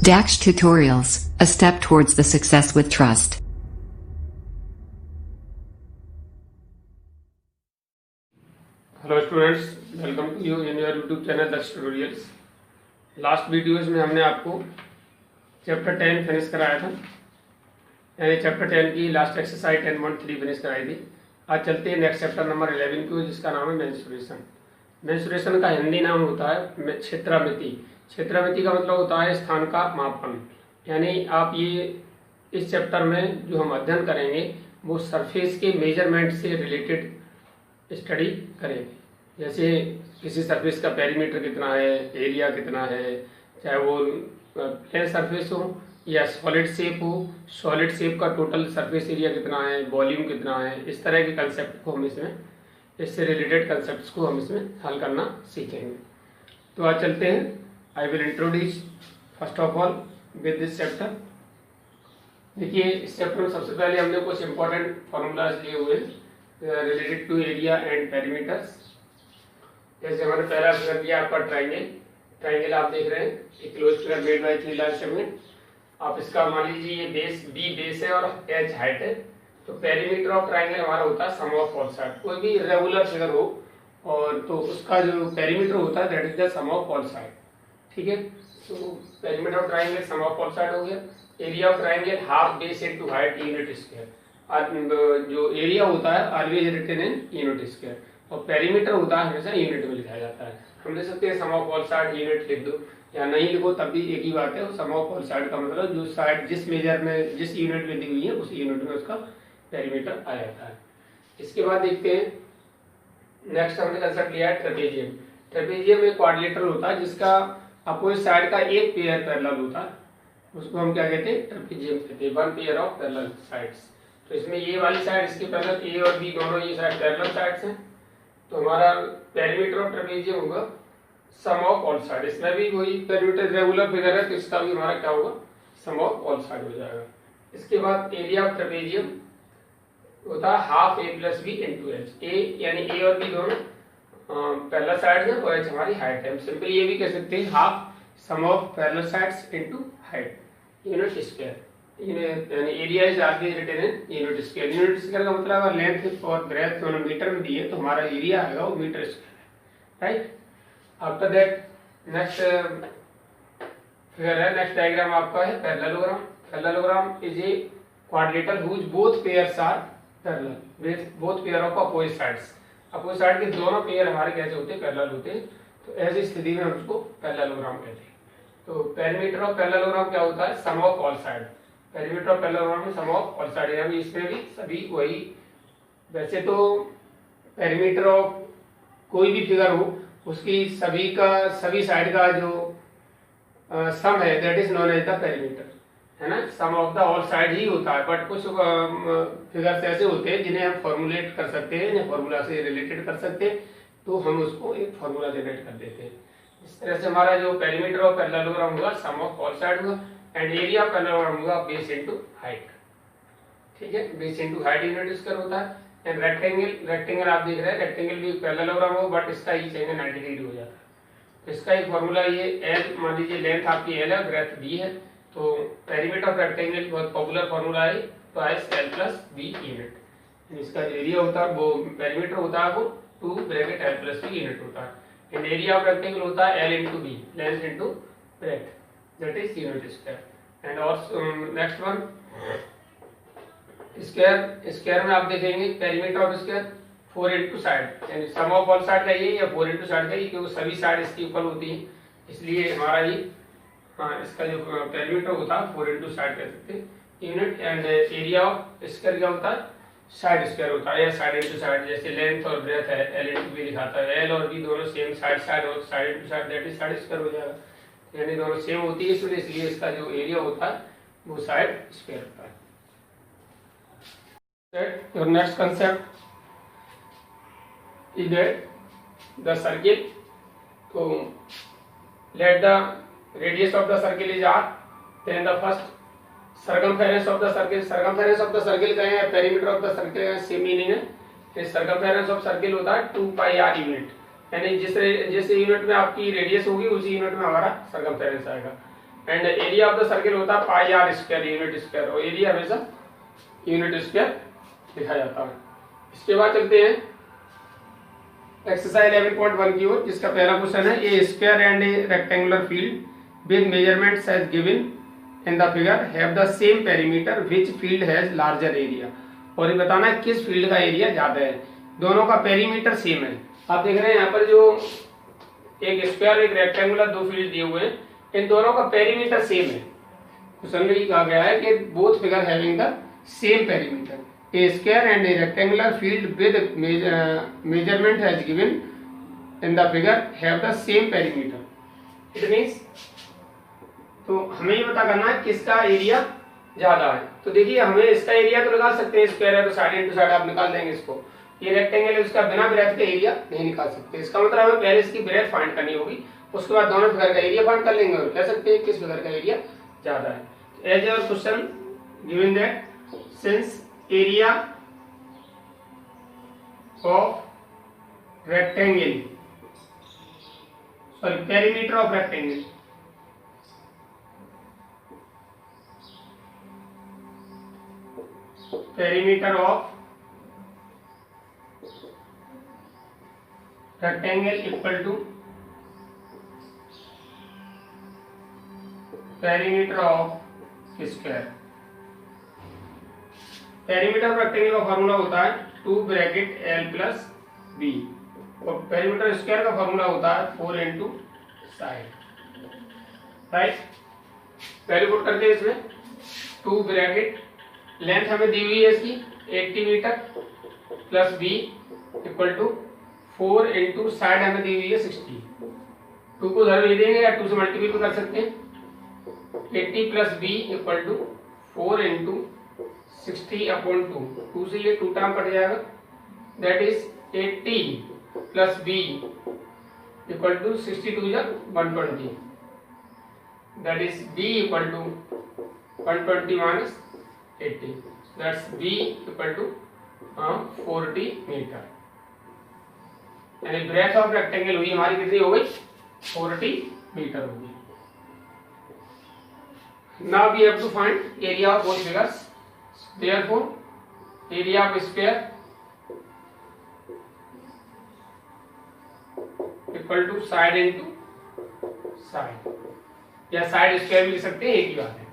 Dax Tutorials, a step towards the success with trust. Hello students, welcome to you in your YouTube channel Daksh tutorials. Last videos में हमने आपको chapter 10 finish कराया था, यानी chapter 10 की last exercise 10.3 finish कराई थी। आज चलते हैं नेक्स्ट चैप्टर नंबर 11 की, जिसका नाम है मेंस्ट्रुएशन। मेंस्ट्रुएशन का हिंदी नाम होता है क्षेत्रमिति। क्षेत्रमिति का मतलब होता है स्थान का मापन। यानी आप ये इस चैप्टर में जो हम अध्ययन करेंगे वो सरफेस के मेजरमेंट से रिलेटेड स्टडी करेंगे। जैसे किसी सरफेस का पेरीमीटर कितना है, एरिया कितना है, चाहे वो प्लेन सरफेस हो या सॉलिड शेप हो, सॉलिड शेप का टोटल सरफेस एरिया कितना है, वॉल्यूम कितना है, इस तरह के कंसेप्ट को हम इसमें, इससे रिलेटेड कंसेप्ट्स को हम इसमें हल करना सीखेंगे। तो आज चलते हैं। I will introduce first of all with this chapter. देखिए, इस चैप्टर में सबसे पहले हमने कुछ इंपॉर्टेंट फॉर्मूलाज लिए हुए related to area and perimeters. जैसे हमारे पहला फिगर दिया आपका ट्राइंगल आप देख रहे हैं, एक close figure made by 3 large segment. आप इसका मान लीजिए ये बेस बी बेस है और एच हाइट है, तो पेरीमीटर ऑफ ट्राइंगल हमारा होता है सम ऑफ ऑल साइड। कोई भी रेगुलर फिगर हो और तो उसका जो पेरीमीटर होता है that is the sum of all side. ठीक है, तो perimeter of triangle sum of all side हो गया। Area of triangle half base into height unit square. जो एरिया होता है always written in unit square और पेरीमीटर होता है हमेशा यूनिट में लिखा जाता है। हम लिख सकते हैं सम ऑफ ऑल साइड यूनिट लिख दो या नहीं लिखो तब भी एक ही बात है। सम ऑफ ऑल साइड का मतलब जो साइड जिस मेजर में जिस यूनिट में दी हुई है उस यूनिट में उसका पेरीमीटर आ जाता है। इसके बाद देखते हैं नेक्स्ट हमने कंसेप्ट लिया है ट्रेपेजियम। ट्रेपेजियम एक क्वाड्रिलेटरल होता है जिसका अपोजिट साइड का एक पेयर पैरेलल होता है, उसको हम क्या कहते हैं, ट्रेपेजियम कहते हैं। One pair of parallel sides. तो इसमें ये वाली साइड इसके पैरेलल ए और बी दोनों ये साइड पैरेलल साइड्स हैं, तो हमारा पेरीमीटर ऑफ ट्रेपेजियम होगा सम ऑफ ऑल साइड। इसमें भी वही पेरीमीटर रेगुलर फिगर है तो इसका भी हमारा क्या होगा, सम ऑफ ऑल साइड हो जाएगा। इसके बाद एरिया ऑफ ट्रेपेजियम होता है हाफ ए प्लस बी इंटू एच। ए यानी ए और बी दोनों पैरेलल साइड है और एच हमारी हाइट है। हम सिंपली ये भी कह सकते हैं half sum of parallel sides into height unit square. यानी area is always written in unit square. Unit square का मतलब अगर लेंथ और ब्रेड्थ दोनों मीटर में दिए तो हमारा एरिया आएगा वो मीटर स्क्वायर है, right. After that next figure है, नेक्स्ट डायग्राम आपका है parallelogram. Parallelogram is a quadrilateral whose both pairs are parallel with both pair of opposite sides. Opposite side के दोनों पेयर हमारे कैसे होते हैं, पैरेलल होते हैं। तो ऐसी स्थिति में हम उसको पैरेललोग्राम कहते हैं। तो पेरीमीटर ऑफ पैरेललोग्राम क्या होता है, sum of all side. Perimeter of parallelogram में सम ऑफ ऑल साइड, यानी इसमें भी सभी वही। वैसे तो पेरीमीटर ऑफ कोई भी फिगर हो उसकी सभी साइड का जो सम है that is known as the perimeter, है ना। Sum of the all side ही होता है, बट कुछ फिगर्स ऐसे होते हैं जिन्हें हम फॉर्मुलेट कर सकते हैं, जिन्हें फॉर्मूला से रिलेटेड कर सकते हैं, तो हम उसको एक फॉर्मूला जनरेट कर देते हैं। इस तरह से हमारा जो पेरीमीटर ऑफ पैरेललोग्राम होगा सम ऑफ ऑल साइड होगा एंड एरिया ऑफ पैरेललोग्राम होगा बेस इनटू हाइट। ठीक है, base into height unit square होता है। एंड रेक्टेंगल आप देख रहे हैं, रेक्टेंगल भी पैरेललोग्राम हो बट इसका ही चाहिए 90 डिग्री हो जाता है। तो इसका एक फॉर्मूला ये एल, मान लीजिए लेंथ आपकी एल है, ब्रेथ बी है, तो पेरीमीटर ऑफ रेक्टेंगल बहुत पॉपुलर फॉर्मूला है twice L plus B unit. इसका जो एरिया होता है वो पेरीमीटर होता है वो 2 bracket L plus B unit होता है। एंड एरिया ऑफ रेक्टेंगल होता है L into B, length into breadth, that is unit square. And और नेक्स्ट वन स्क्वायर में आप देखेंगे perimeter of square 4 into side, यानी सम ऑफ ऑल साइड का ये या 4 इंटू साइड का ये, क्योंकि सभी साइड इसकी इक्वल होती है इसलिए हमारा ये इसका जो पेरीमीटर होता है 4 इंटू साइड कह सकते हैं unit. And area of square क्या होता है, साइड स्क्वायर होता है या साइड इंटू साइड। जैसे लेंथ और ब्रेथ है एल इंटू बी दिखाता है, एल और बी दोनों सेम साइड और side into side that is side square हो जाएगा, यानी दोनों सेम होती है इसलिए इसका जो एरिया होता है वो साइड स्क्वायर होता है। Your next concept is that the circle, so let the radius of the circle is r, then the first circumference of the circle कहें या perimeter of the circle कहें, सेम मीनिंग है। circumference of circle होता है 2 पाई r unit, यानी जिस unit में आपकी रेडियस होगी उसी यूनिट में हमारा सर्कमफेरेंस आएगा। And area of the circle होता है पाई आर स्क्वायर यूनिट स्क्वायर, और एरिया हमेशा यूनिट स्क्वायर लिखा जाता है। इसके बाद चलते हैं एक्सरसाइज 11.1 की ओर, जिसका पहला क्वेश्चन है a square and a rectangular field with measurements as given in the figure have the same perimeter which field has larger area. और ये बताना है किस फील्ड का एरिया ज्यादा है। दोनों का पेरीमीटर सेम है। आप देख रहे हैं यहाँ पर जो एक स्क्वायर एक रेक्टेंगुलर दो फील्ड दिए हुए हैं, इन दोनों का पेरीमीटर सेम है। क्वेश्चन में कहा गया है कि both figure having the same perimeter, A square and a rectangular field with measurement has given in the figure have the same perimeter. It means तो हमें ये पता करना है किसका एरिया ज्यादा है। तो देखिए हमें इसका एरिया तो निकाल सकते हैं, स्क्वायर है तो साइड इनटू साइड आप निकाल देंगे इसको। ये रेक्टेंगल है, उसका बिना ब्रेथ का एरिया नहीं निकाल सकते। इसका मतलब हमें पहले इसकी ब्रेथ फाइंड करनी होगी, उसके बाद दोनों फिगर का एरिया फाइंड कर लेंगे और कह सकते हैं किस फिगर का एरिया ज्यादा है। As your question given that since area of rectangle sorry perimeter of rectangle perimeter of rectangle equal to perimeter of square। Perimeter of rectangle का फॉर्मूला होता है 2 ब्रैकेट l प्लस b, और perimeter square का formula होता है 4 into side. Right, पहले put करते हैं इसमें 2 ब्रैकेट, लेंथ हमें दी हुई है इसकी 80 metre plus b equal to 4 into side हमें दी हुई है 60। 2 को उधर भेज देंगे या 2 से मल्टीपल भी कर सकते हैं। 80 plus b equal to 4 into 60 upon 2 से ये 2 टर्म कट जाएगा, that is 80 plus b equal to 62 या 120, that is b equal to 120 minus 80, that's b equal to 40 metre. यानी ब्रेथ ऑफ रेक्टेंगल हुई हमारी कितनी हो गई 40 मीटर होगी। Now we have to find area of both figures, therefore area of square equal to side into side, या side square भी लिख सकते हैं, एक ही बात है।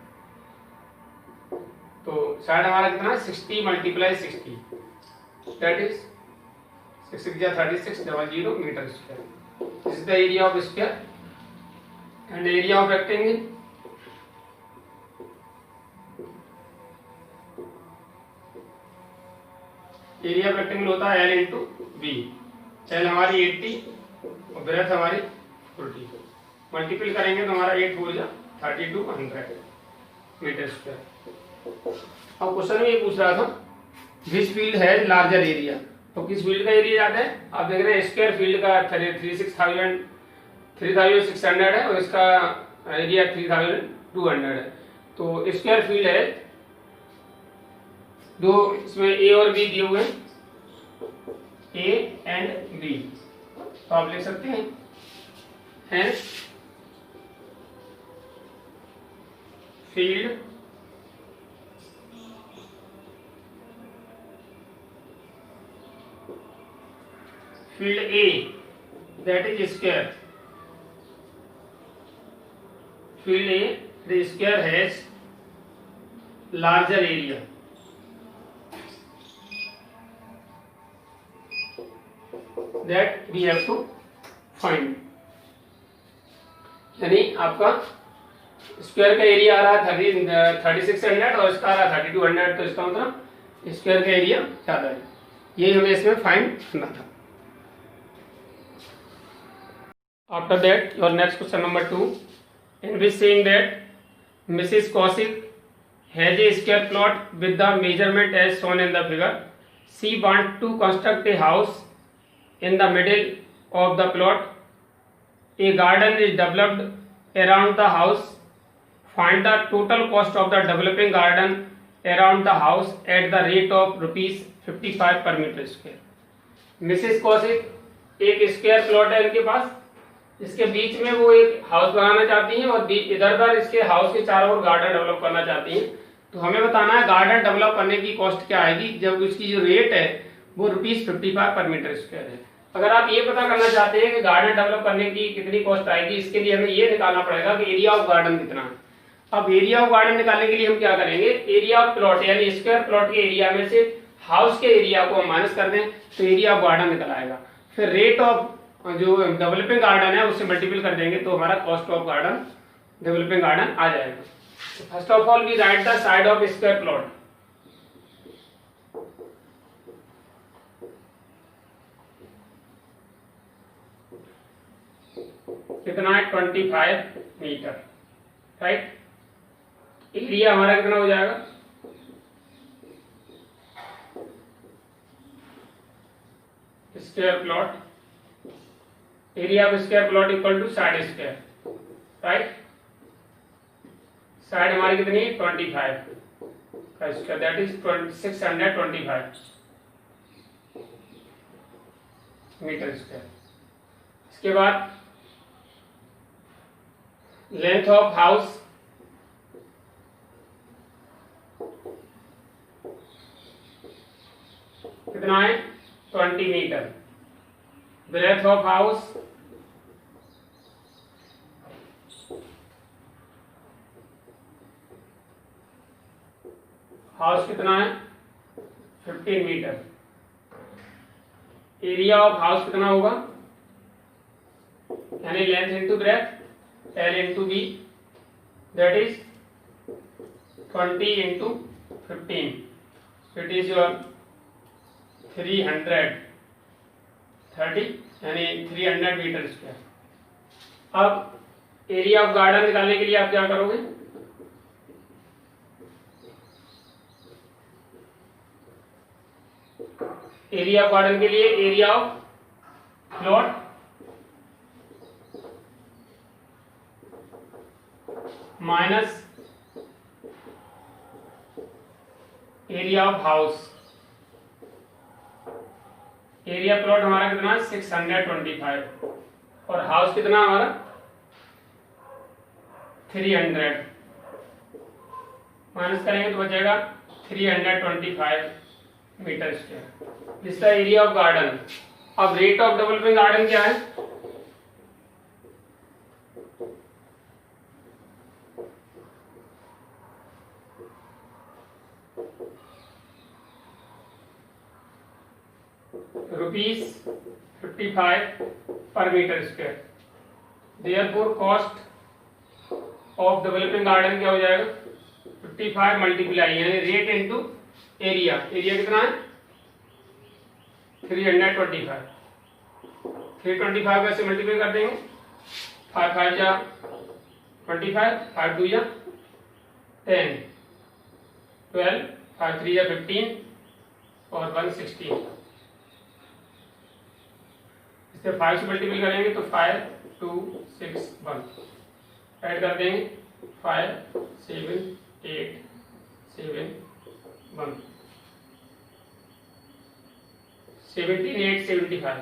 तो साइड हमारा कितना है 60 मल्टीप्लाई 60, दैट इज 6 या 36 00 metre square. This is the area of square and area of rectangle area of rectangle होता है l इंटू बी। l हमारी 80 और ब्रेथ हमारी 40, मल्टीपल करेंगे तो हमारा 8 4 32 100 मीटर स्क्वायर। अब क्वेश्चन में ये पूछ रहा था विच फील्ड है लार्जर एरिया, तो किस फील्ड का एरिया ज्यादा है। आप देख रहे हैं स्क्वायर फील्ड का 3600 है और इसका एरिया 3200 है। तो स्क्वायर फील्ड है, दो इसमें ए और बी दिए हुए हैं, ए एंड बी, तो आप लिख सकते हैं hence field field A, that is square, field A the square has larger area, that we have to find। यानी आपका स्क्वायर का एरिया आ रहा है 3600 और इसका आ रहा है 3200, तो इसका मतलब स्क्वायर का एरिया ज्यादा है। ये हमें इसमें फाइंड करना था। After that, your next question number 2, in which saying that Mrs. Kaushik has a square plot with the measurement as shown in the figure. She wants to construct a house in the middle of the plot. A garden is developed around the house. Find the total cost of the developing garden around the house at the rate of rupees 55 per meter square. Mrs. Kaushik एक square plot है इनके पास, इसके बीच में वो एक house बनाना चाहती हैं और इधर उधर इसके हाउस के चारों ओर गार्डन डेवलप करना चाहती हैं। तो हमें बताना है गार्डन डेवलप करने की कॉस्ट क्या आएगी, जब उसकी जो रेट है वो ₹55 पर मीटर स्क्वायर है। अगर आप ये पता करना चाहते हैं कि गार्डन डेवलप करने की कितनी कॉस्ट आएगी, इसके लिए हमें ये निकालना पड़ेगा कि एरिया ऑफ गार्डन कितना है। अब एरिया ऑफ गार्डन निकालने के लिए हम क्या करेंगे, एरिया ऑफ प्लॉट यानी स्क्वायर प्लॉट के एरिया में से हाउस के एरिया को हम माइनस कर दें तो एरिया ऑफ गार्डन निकल आएगा। फिर रेट ऑफ जो डेवलपिंग गार्डन है उससे मल्टीपल कर देंगे तो हमारा cost of garden developing garden आ जाएगा। First of all we write the side of square plot. कितना है 25 मीटर, राइट। एरिया हमारा कितना हो जाएगा, square plot, area of square plot equal to side square, right. Side हमारी कितनी है 25 का square, that is 625 metre square. इसके बाद लेंथ ऑफ हाउस कितना है 20 मीटर। ब्रेथ ऑफ हाउस कितना है 15 मीटर। एरिया ऑफ हाउस कितना होगा, यानी length into breadth L into B, that is 20 into 15, it is your 330 यानी 300 मीटर स्क्वायर। अब एरिया ऑफ गार्डन निकालने के लिए आप क्या करोगे, एरिया ऑफ गार्डन के लिए area of plot minus area of house. Area plot हमारा कितना 625 और हाउस कितना हमारा 300, माइनस करेंगे तो बचेगा 325 metre square. This the area of garden. अब रेट ऑफ डेवलपिंग गार्डन क्या है, ₹55 per metre square. Therefore cost of developing garden क्या हो जाएगा 55 मल्टीप्लाई यानी रेट इंटू एरिया। एरिया कितना है 325, 325 कैसे मल्टीप्लाई कर देंगे, 5 5 जा 25, 5 2 जा 10, 12, 5 3 जा 15 और 1 16। इसे 5 से मल्टीपल करेंगे तो 5 2 6 1, ऐड कर देंगे 5 7 8 7 1, 17 8 75,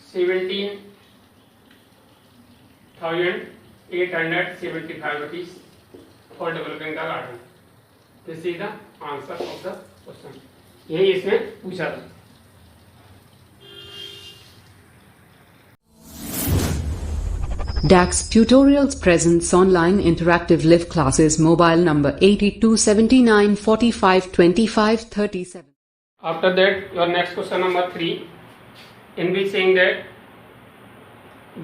17,875 rupees for developing the garden. This is the answer of the question. यही इसमें पूछा था। DAX Tutorials presents online interactive live classes. Mobile number 8279452537. After that, your next question number 3, in which saying that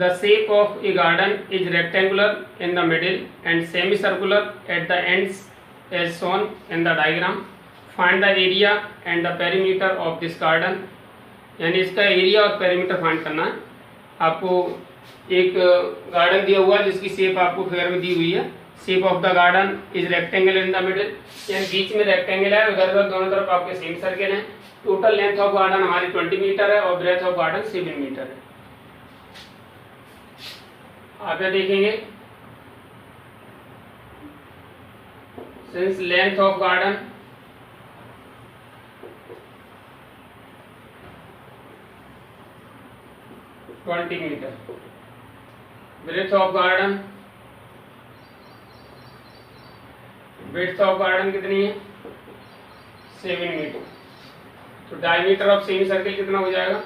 the shape of a garden is rectangular in the middle and semicircular at the ends as shown in the diagram. Find the area and the perimeter of this garden. यानी इसका area और perimeter find करना है। आपको एक garden दिया हुआ है जिसकी शेप आपको फिगर में दी हुई है। Shape of the garden is rectangle in the middle, यानी बीच में रेक्टेंगल है, उधर उधर दोनों तरफ आपके सेम सर्कल हैं। टोटल लेंथ ऑफ गार्डन हमारी 20 मीटर है और ब्रेथ ऑफ गार्डन 7 मीटर है। आप क्या देखेंगे, since length of garden 20 metre. Breadth of garden, breadth of garden कितनी है? 7 मीटर। तो डायमीटर ऑफ सेमी सर्किल कितना हो जाएगा?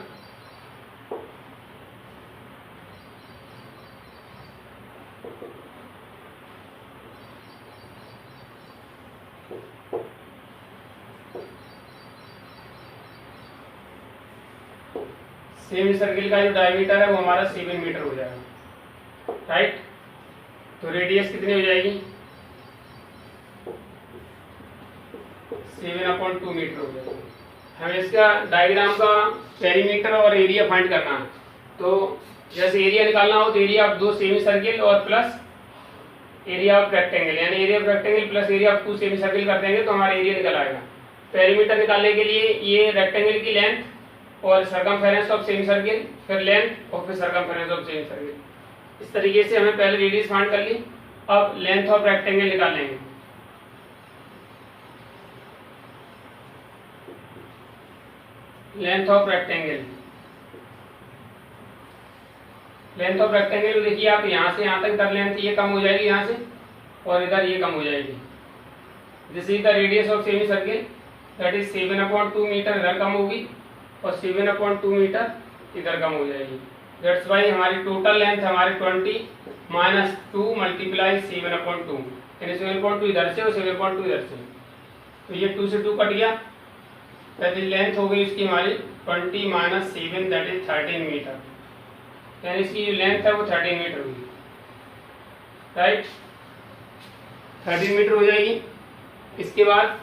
सेमी सर्किल का जो डायमीटर है वो हमारा 7 मीटर हो जाएगा, राइट। तो रेडियस कितनी हो जाएगी? 7/2 मीटर हो जाएगी। हमें इसका डायग्राम का पेरीमीटर और एरिया फाइंड करना है। तो जैसे एरिया निकालना हो तो एरिया ऑफ 2 सेमी सर्किल और प्लस एरिया ऑफ रेक्टेंगल, यानी area of rectangle plus area of 2 semi circle कर देंगे तो हमारा एरिया निकल आएगा। पेरीमीटर निकालने के लिए ये रेक्टेंगल की लेंथ और सर्कमफेरेंस ऑफ सेमी सर्किल, फिर लेंथ और फिर सर्कमफेरेंस ऑफ सेमी सर्किल। इस तरीके से हमें पहले रेडियस फाइंड कर ली। अब लेंथ ऑफ रेक्टेंगल निकालेंगे। Length of rectangle, length of rectangle देखिए आप यहाँ से यहाँ तक इधर लेंथ ये कम हो जाएगी यहाँ से, और इधर ये कम हो जाएगी। This is the radius of semicircle, that is 7/2 metre इधर कम होगी और 7/2 मीटर इधर कम हो जाएगी। दैट्स वाई हमारी टोटल लेंथ हमारी 20 माइनस 2 मल्टीप्लाई 7/2, यानी 7/2 इधर से और 7/2 इधर से। तो ये 2 से 2 कट गया, दैट इज लेंथ हो गई इसकी हमारी 20 माइनस 7, दैट इज 13 मीटर, यानी इसकी जो लेंथ है वो 13 मीटर होगी, राइट। 13 मीटर हो जाएगी। इसके बाद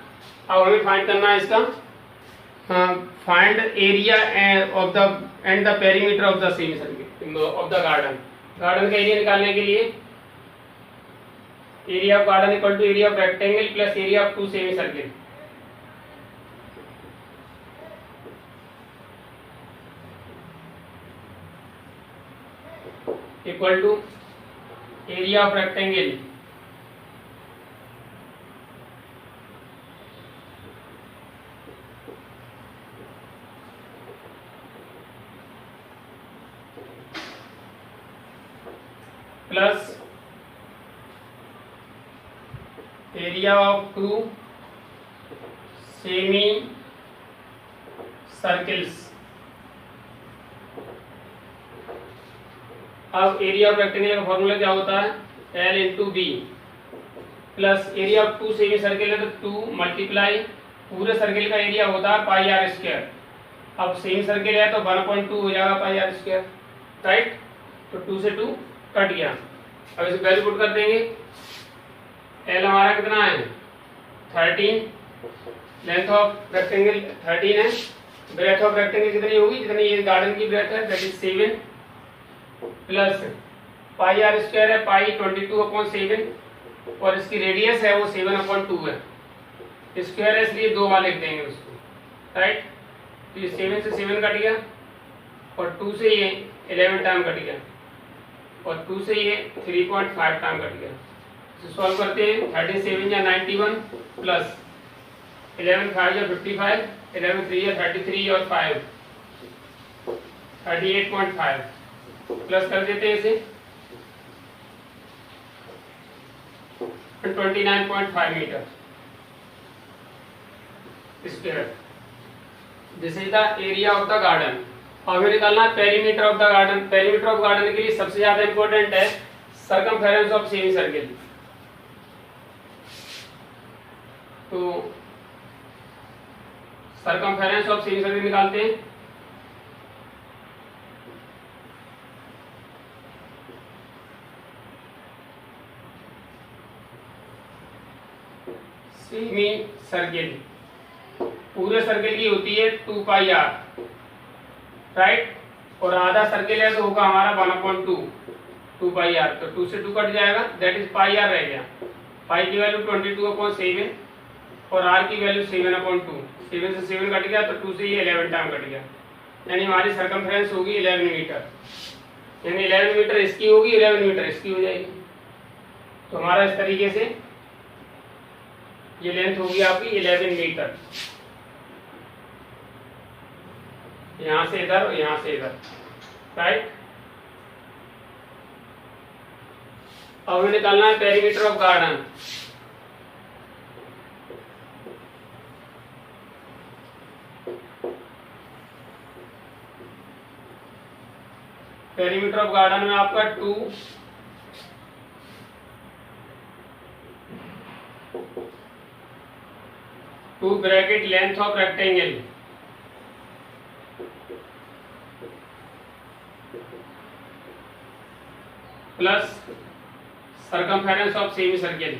अब हमें फाइंड करना है इसका find area of the and the perimeter of the semicircle of the garden. Garden का एरिया निकालने के लिए area of garden equal to area of rectangle plus area of 2 semicircle. Equal to area of rectangle plus area of 2 semicircles. अब area of rectangle का formula क्या होता है? L into B plus area of 2 semicircle है तो 2 multiply पूरे circle का area होता है पाई आर स्क्वायर। अब सेमी सर्किल है तो 1/2 हो जाएगा पाई आर स्क्वायर, राइट। तो 2 से 2 कट गया। अब इसे वैल्यू पुट कर देंगे। L हमारा कितना है? 13, लेंथ ऑफ रेक्टेंगल 13 है, ब्रेथ ऑफ रेक्टेंगल कितनी होगी? जितनी ये गार्डन की ब्रेथ है, that is 7 plus pi R square है, पाई 22/7 और इसकी रेडियस है वो 7/2 है। स्क्वायर है इसलिए 2 बार लिख देंगे उसको, राइट। तो ये 7 से 7 कट गया और 2 से ये 11 टाइम कट गया और 2 से ये 3.5 टाइम कट गया। तो सॉल्व करते हैं। 37 या 91 प्लस 11 5 या 55, 11 3 या 33 और 5 38.5 प्लस कर देते हैं इसे 29.5 metre square. This is the area of the garden. और हमें निकालना perimeter of the garden. Perimeter of garden के लिए सबसे ज्यादा इंपॉर्टेंट है सर्कमफेरेंस ऑफ सेमी सर्किल। तो सर्कमफेरेंस ऑफ सेमी सर्किल निकालते हैं। सेमी सर्किल पूरे सर्किल की होती है 2 पाई आर, राइट। और आधा सर्किल है तो होगा हमारा 1/2 2 पाई आर। तो 2 से 2 कट जाएगा, दैट इज पाई आर रह गया। पाई की वैल्यू 22/7 और आर की वैल्यू 7/2। 7 से 7 कट गया तो 2 से ये 11 टाइम कट गया, यानी हमारी सर्कमफेरेंस होगी 11 मीटर। यानी 11 मीटर इसकी होगी, 11 मीटर इसकी हो जाएगी। तो हमारा इस तरीके से ये लेंथ होगी आपकी 11 मीटर, यहाँ से इधर और यहाँ से इधर, राइट। अब हमें निकालना है perimeter of garden. Perimeter of garden में आपका 2 bracket length of rectangle plus circumference of semi circle.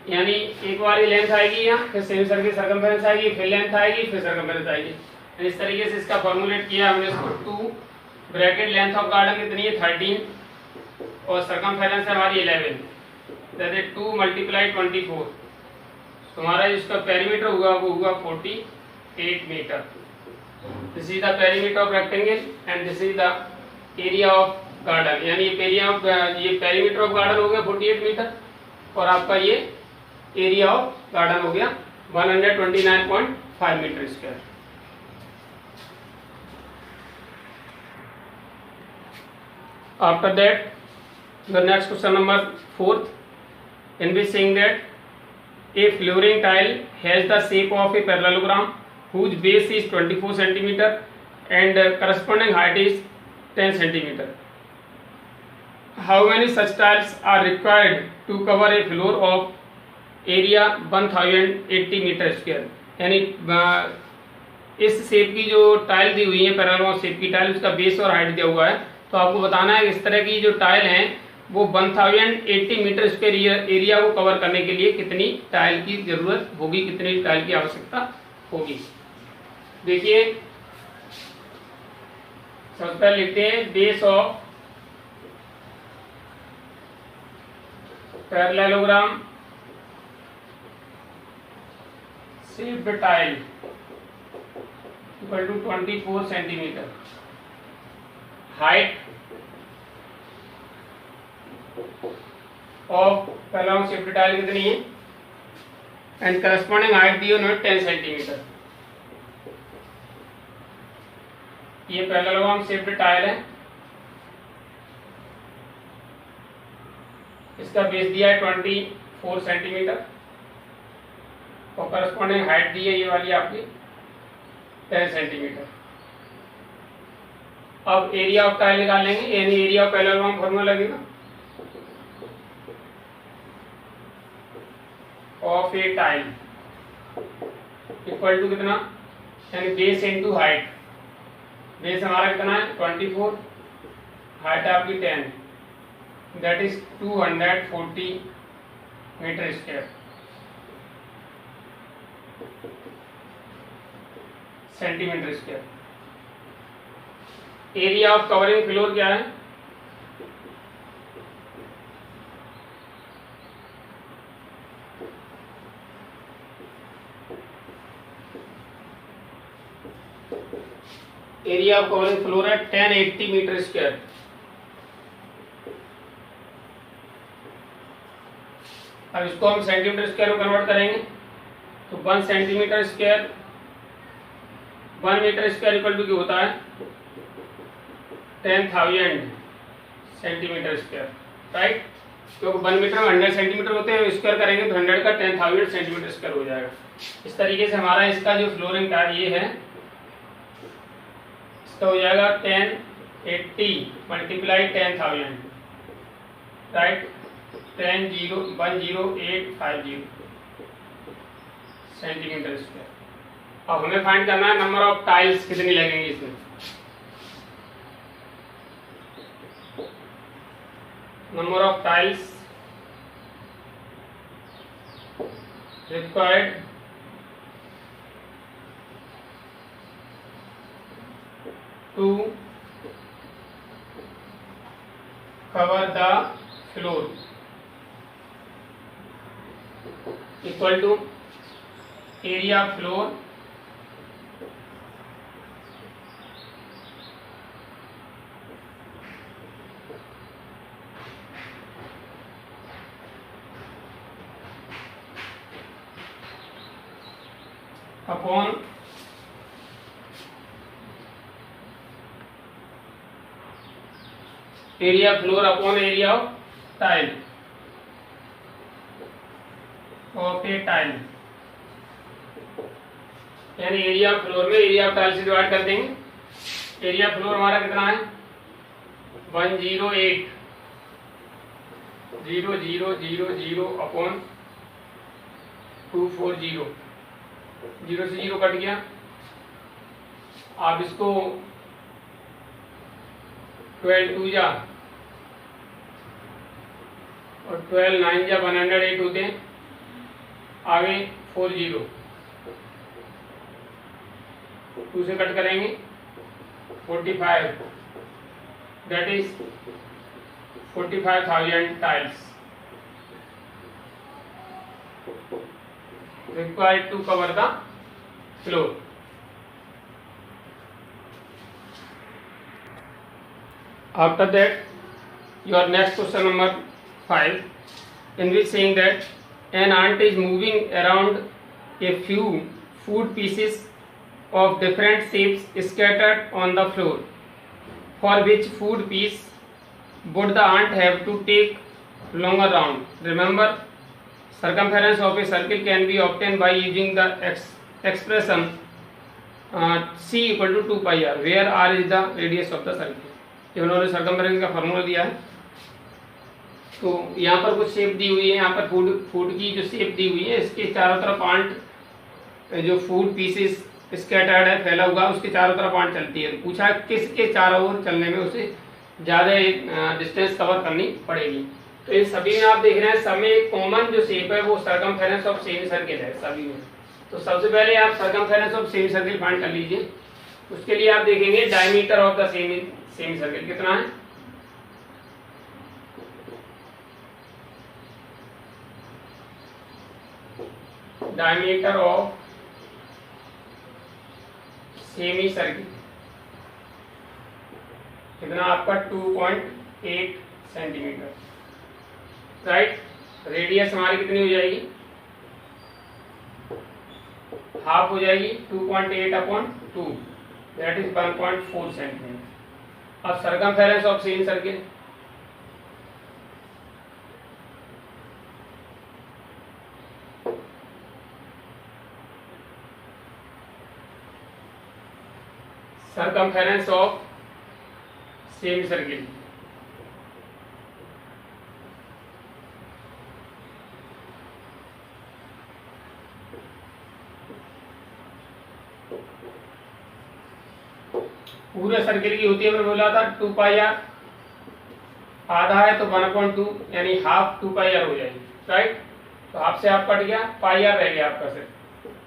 यानी एक बार लेंथ आएगी यहाँ, फिर सेमी सर्किल सर्कमफेरेंस आएगी, फिर लेंथ आएगी, फिर सर्कमफेरेंस आएगी। इस तरीके से इसका फॉर्मूलेट किया हमने इसको। 2 ब्रैकेट लेंथ ऑफ गार्डन कितनी है 13 और सर्कमफेरेंस है हमारी 11, दैट इज 2 × 24। हमारा इसका पेरीमीटर हुआ वो हुआ 48 metre. This is the perimeter of rectangle and this is the area of garden. यानी ये पेरीमीटर ऑफ गार्डन हो गया 48 मीटर और आपका ये एरिया ऑफ गार्डन हो गया 129.5 metre square. After that, the next question number 4th, in which saying that a flooring tile has the shape of a parallelogram whose base is 24 centimeter and corresponding height is 10 centimeter. How many such tiles are required to cover a floor of area 1080 meter square? यानी इस shape की जो tile दी हुई है parallel shape की tile, उसका base और height दिया हुआ है। तो आपको बताना है इस तरह की जो टाइल हैं वो 1080 मीटर स्क्वायर एरिया को कवर करने के लिए कितनी टाइल की जरूरत होगी, कितनी टाइल की आवश्यकता होगी। देखिए सबसे पहले लिखते हैं base of parallelogram shaped tile equal to 24 centimetre. Height of parallel shaped tile कितनी है एंड करस्पॉन्डिंग हाइट दी उन्होंने 10 सेंटीमीटर। ये पैरेललोग्राम शेप्ड टाइल है, इसका बेस दिया है 24 सेंटीमीटर और करस्पॉन्डिंग हाइट दी है ये वाली आपकी 10 सेंटीमीटर। अब एरिया ऑफ टाइल निकाल लेंगे, यानी एरिया ऑफ पैरेललोग्राम फॉर्मूला लगेगा of a tile equal to कितना, यानी बेस इनटू हाइट। बेस हमारा कितना है 24, हाइट आपकी 10, that is 240 metre square centimetre square. Area of covering floor क्या है, एरिया ऑफ कवरिंग फ्लोर है 1080 मीटर स्क्वायर। अब इसको हम सेंटीमीटर स्क्वायर में कन्वर्ट करेंगे तो 1 centimetre square 1 metre square equal to क्या होता है 10,000 सेंटीमीटर स्क्वायर, राइट। क्योंकि 1 मीटर में 100 सेंटीमीटर होते हैं, स्क्वायर करेंगे तो 100 का 10,000 सेंटीमीटर स्क्वायर हो जाएगा। इस तरीके से हमारा इसका जो फ्लोरिंग का ये है इसका हो जाएगा 1080 मल्टीप्लाई 10,000, राइट, 10850 सेंटीमीटर स्क्वायर। अब हमें फाइंड करना है नंबर ऑफ टाइल्स कितनी लगेंगी इसमें। Number of tiles required to cover the floor equal to area floor upon area floor upon area of tile of a tile, यानी एरिया ऑफ फ्लोर में area of tile से divide कर देंगे। Area floor हमारा कितना है 108,000 upon 240, 0 से 0 cut गया। आप इसको 12 2 जा और 12 9 जा 108 होते हैं, आगे 40 2 से कट करेंगे 45, that is 45,000 tiles required to cover the floor. After that, your next question number 5, in which saying that an ant is moving around a few food pieces of different shapes scattered on the floor. For which food piece would the ant have to take longer round? Remember, circumference of a circle can be obtained by using the expression c equal to 2 pi r, where r is the radius of the circle. ये उन्होंने circumference का formula दिया है। तो यहाँ पर कुछ shape दी हुई है, यहाँ पर फूड की जो शेप दी हुई है, इसके चारों तरफ आंट जो फूड पीसेस स्कैटर्ड है, फैला हुआ, उसके चारों तरफ आंट चलती है। पूछा किसके चारों ओर चलने में उसे ज़्यादा डिस्टेंस कवर करनी पड़ेगी। तो इन सभी में आप देख रहे हैं, सब में कॉमन जो शेप है वो सर्कमफेरेंस ऑफ सेमी सर्किल है सभी में। तो सबसे पहले आप circumference of semi circle find कर लीजिए। उसके लिए आप देखेंगे diameter of the semi circle कितना है, डायमीटर ऑफ सेमी सर्किल कितना आपका 2.8 सेंटीमीटर, राइट। रेडियस हमारी कितनी हो जाएगी, हाफ हो जाएगी 2.8 अपॉन 2, दैट इज 1.4 सेंटीमीटर। अब circumference of semi circle circumference of semicircle पूरे सर्किल की होती है, मैंने बोला था 2 पाई आर, आधा है तो 1/2 यानी हाफ 2 पाई आर हो जाएगी, राइट। तो हाफ से हाफ कट गया, पाई आर रह गया आपका सिर्फ।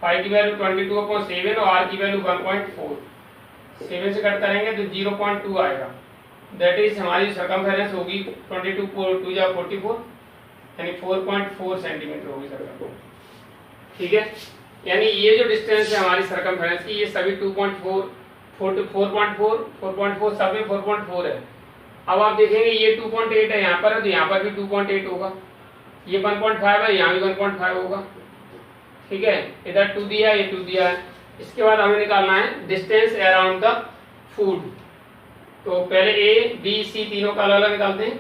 पाई की वैल्यू 22/7 और आर की वैल्यू 1.4, 7 से कट करेंगे तो 0.2 आएगा, दैट इज हमारी सर्कमफेरेंस होगी 22 2 जा 44 यानी 4.4 सेंटीमीटर होगी सर्कमफेरेंस, ठीक है। यानी ये जो डिस्टेंस है हमारी सर्कमफेरेंस की, ये सभी 2.4 4.4 सब में 4.4 है। अब आप देखेंगे ये 2.8 है यहाँ पर, तो यहाँ पर भी 2.8 होगा, ये 1.5 है, यहाँ भी 1.5 होगा, ठीक है। इधर 2 दिया है, ये 2 दिया है। इसके बाद हमें निकालना है डिस्टेंस अराउंड द फूड। तो पहले ए बी सी तीनों का अलग अलग निकालते हैं।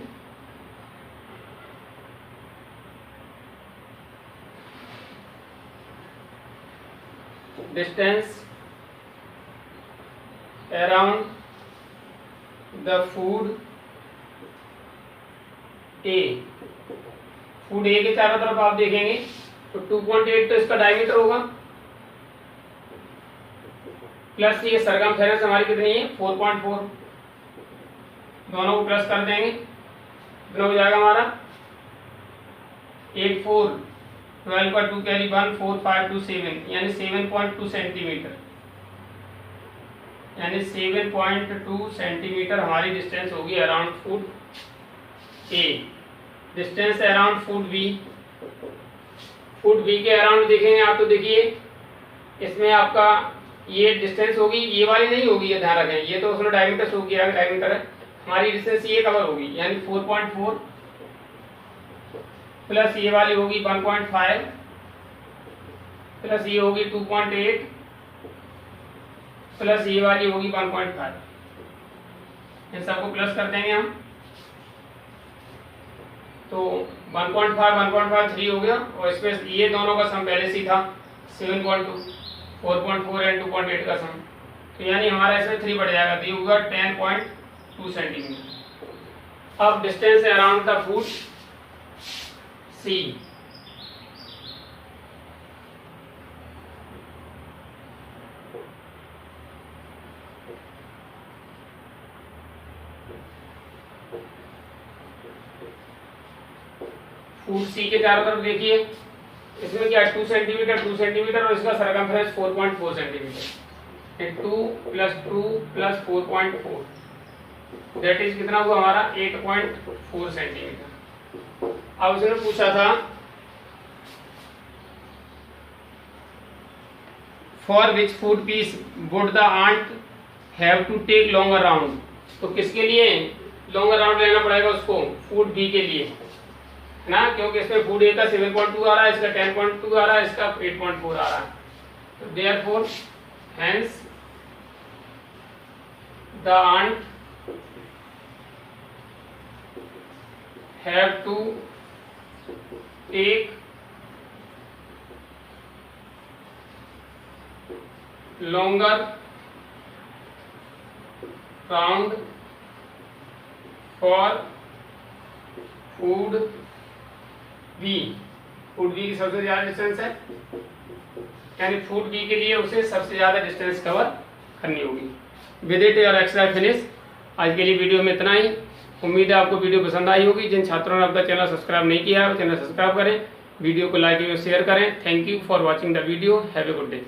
Distance around the food A, food A के चारों तरफ आप देखेंगे तो 2.8 तो इसका डायमीटर होगा, प्लस ये सर्कमफेरेंस हमारी कितनी है 4.4, दोनों को प्लस कर देंगे, कितना हो जाएगा हमारा 8 4 12 का 2 कैरी 1 4 5 2 7 यानी 7.2 सेंटीमीटर, यानी 7.2 सेंटीमीटर हमारी डिस्टेंस होगी around food A. Distance around food B, food B के अराउंड देखेंगे आप तो देखिए इसमें आपका ये डिस्टेंस होगी, ये वाली नहीं होगी, ये ध्यान रखें, ये तो उसमें डायमीटर होगी, डायमीटर है, हमारी डिस्टेंस ये कवर होगी यानी 4.4 प्लस ये वाली होगी 1.5 प्लस ये होगी 2.8 प्लस ये वाली होगी 1.5। इन सबको प्लस कर देंगे हम, तो 1.5 1.5 3 हो गया, और इसमें ये दोनों का सम पहले से ही था 7.2, 4.4 एंड 2.8 का सम, तो यानी हमारा इसमें 3 बढ़ जाएगा, तो ये होगा 10.2 सेंटीमीटर। अब distance around the food C, food C के चारों तरफ देखिए, इसमें क्या 2 सेंटीमीटर और इसका circumference 4.4 centimetre, 2 plus 2 plus 4.4 that is कितना हुआ हमारा 8.4 सेंटीमीटर। अब उसने पूछा था for which food piece would the ant have to take longer round, तो किसके लिए लॉन्गर राउंड लेना पड़ेगा उसको, फूड बी के लिए है ना, क्योंकि इसमें फूड ए का 7.2 आ रहा है, इसका 10.2 आ रहा है, इसका 8.4 आ रहा है, तो therefore hence the ant have to take longer round for food B, food B की सबसे ज्यादा डिस्टेंस है, यानी फूड बी के लिए उसे सबसे ज्यादा डिस्टेंस कवर करनी होगी। With it your exercise finish. आज के लिए वीडियो में इतना ही। उम्मीद है आपको वीडियो पसंद आई होगी। जिन छात्रों ने अब तक चैनल सब्सक्राइब नहीं किया है वो चैनल सब्सक्राइब करें, वीडियो को लाइक और शेयर करें। Thank you for watching the video. Have a good day.